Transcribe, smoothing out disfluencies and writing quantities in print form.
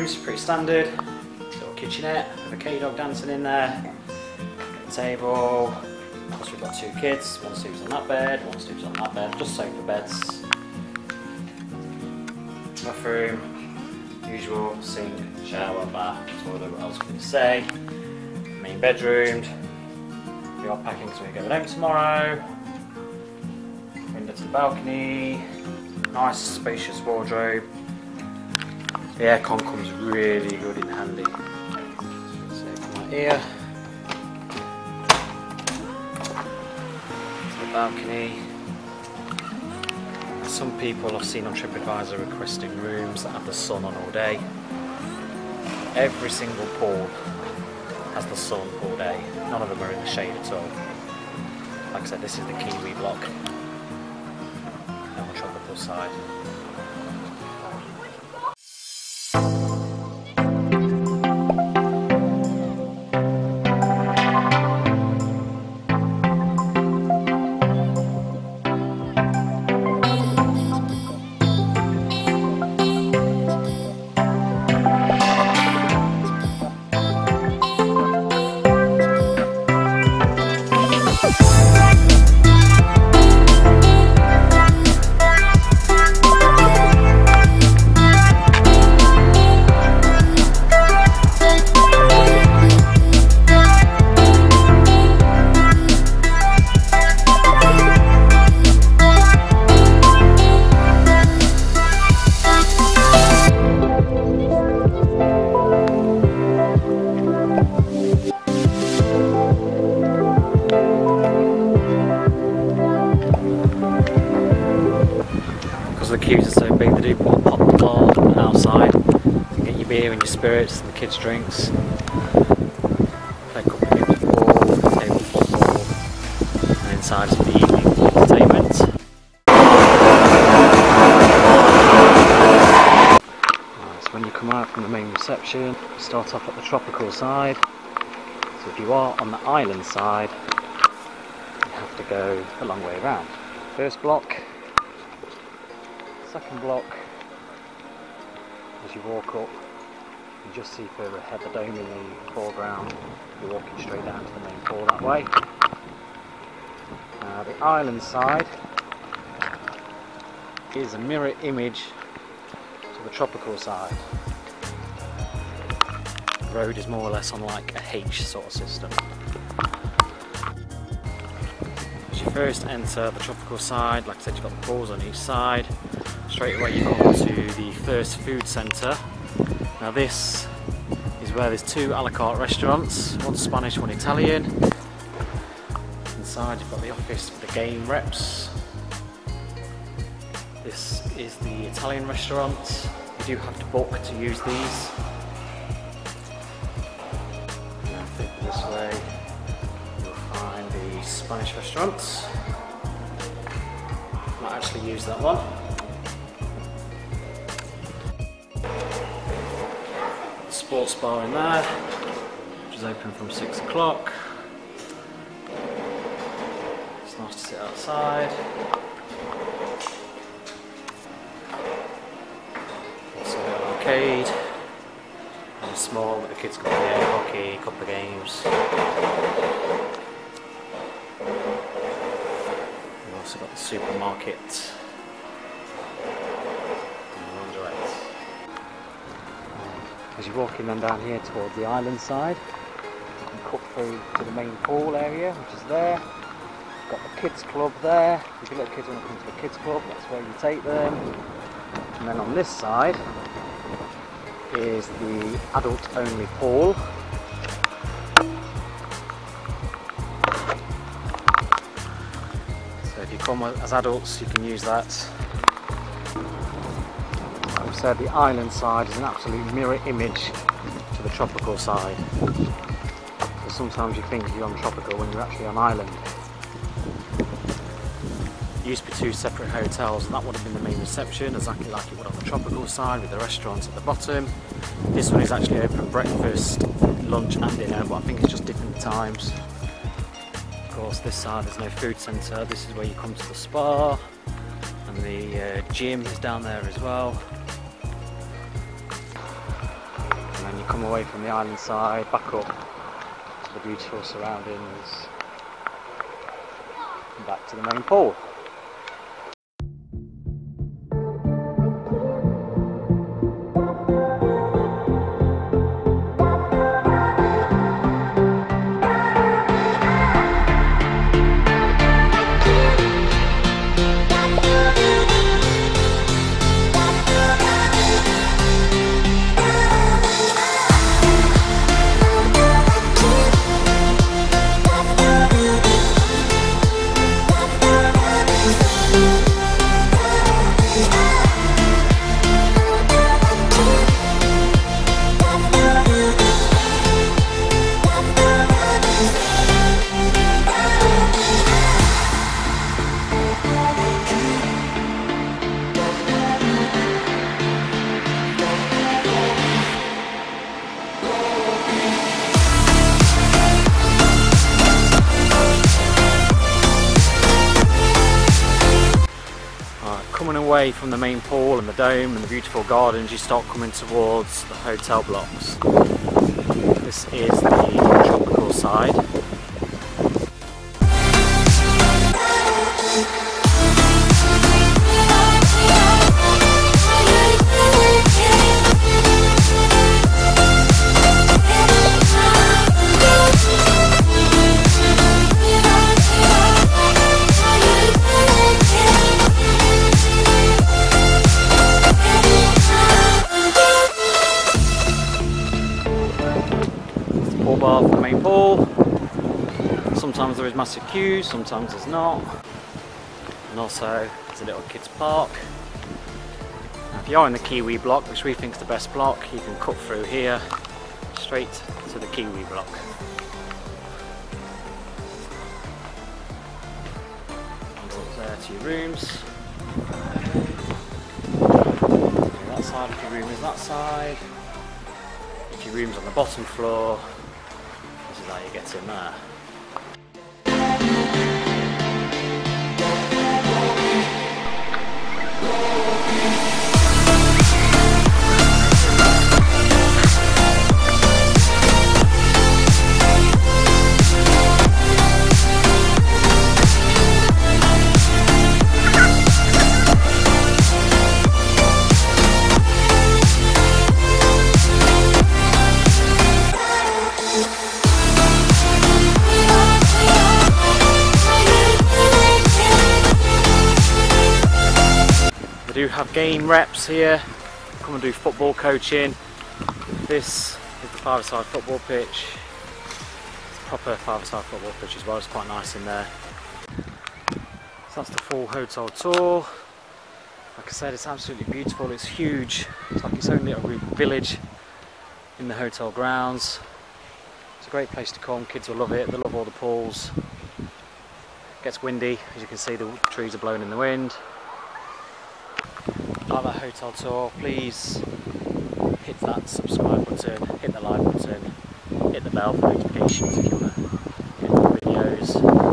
rooms, pretty standard. Little kitchenette with a K-dog dancing in there. Table. Of course, we've got 2 kids. One sleeps on that bed, one sleeps on that bed. Just sofa beds. Bathroom. Usual sink, shower, bath, toilet. What else can you say? Main bedroom. We are packing because we're going home tomorrow. Window to the balcony. Nice spacious wardrobe. The aircon comes really good in handy. So come out here. To the balcony. Some people I've seen on TripAdvisor requesting rooms that have the sun on all day. Every single pool has the sun all day. None of them are in the shade at all. Like I said, this is the Kiwi block on the tropical side. The queues are so big, they do put a pop bar outside to get your beer and your spirits and the kids' drinks. Play a couple of games of ball, table football, and inside is the evening entertainment. Right, so when you come out from the main reception, you start off at the tropical side. So if you are on the island side, you have to go a long way around. First block. Second block, as you walk up, you just see further ahead the dome in the foreground. You're walking straight down to the main pool that way. The island side is a mirror image to the tropical side. The road is more or less on like a H sort of system. As you first enter the tropical side, like I said, you've got the pools on each side. Straight away you come to the first food centre. Now this is where there's 2 a la carte restaurants, one Spanish, one Italian. Inside you've got the office with the game reps. This is the Italian restaurant. You do have to book to use these. Now this way you'll find the Spanish restaurants. Might actually use that one. Sports bar in there, which is open from 6 o'clock. It's nice to sit outside. Also an arcade, and a small that the kids can play hockey, a couple of games. We've also got the supermarket. As you're walking then down here towards the island side, you can cut through to the main pool area, which is there. You've got the kids club there. If your little kids want to come to the kids club, that's where you take them. And then on this side is the adult only pool. So if you come as adults, you can use that. Said the island side is an absolute mirror image to the tropical side. So sometimes you think you're on tropical when you're actually on island. It used to be 2 separate hotels, and that would have been the main reception, exactly like it would on the tropical side with the restaurants at the bottom. This one is actually open breakfast, lunch and dinner, but I think it's just different times. Of course this side there's no food centre. This is where you come to the spa, and the gym is down there as well. and then you come away from the island side, back up to the beautiful surroundings, and back to the main pool. Coming away from the main pool and the dome and the beautiful gardens, you start coming towards the hotel blocks. This is the tropical side. Pool bar for the main pool. Sometimes there is massive queues, sometimes there's not. And also there's a little kids park. Now, if you are in the Kiwi block, which we think is the best block, you can cut through here straight to the Kiwi block. And up there to your rooms. That side if your room is that side. If your room's on the bottom floor, this is how you get in there. We do have game reps here, come and do football coaching. This is the five-a-side football pitch. It's a proper five-a-side football pitch as well, it's quite nice in there. So that's the full hotel tour. Like I said, it's absolutely beautiful, it's huge. It's like its own little village in the hotel grounds. It's a great place to come, kids will love it, they love all the pools. It gets windy, as you can see the trees are blowing in the wind. Like that hotel tour, please hit that subscribe button, hit the like button, hit the bell for notifications if you want to get more videos.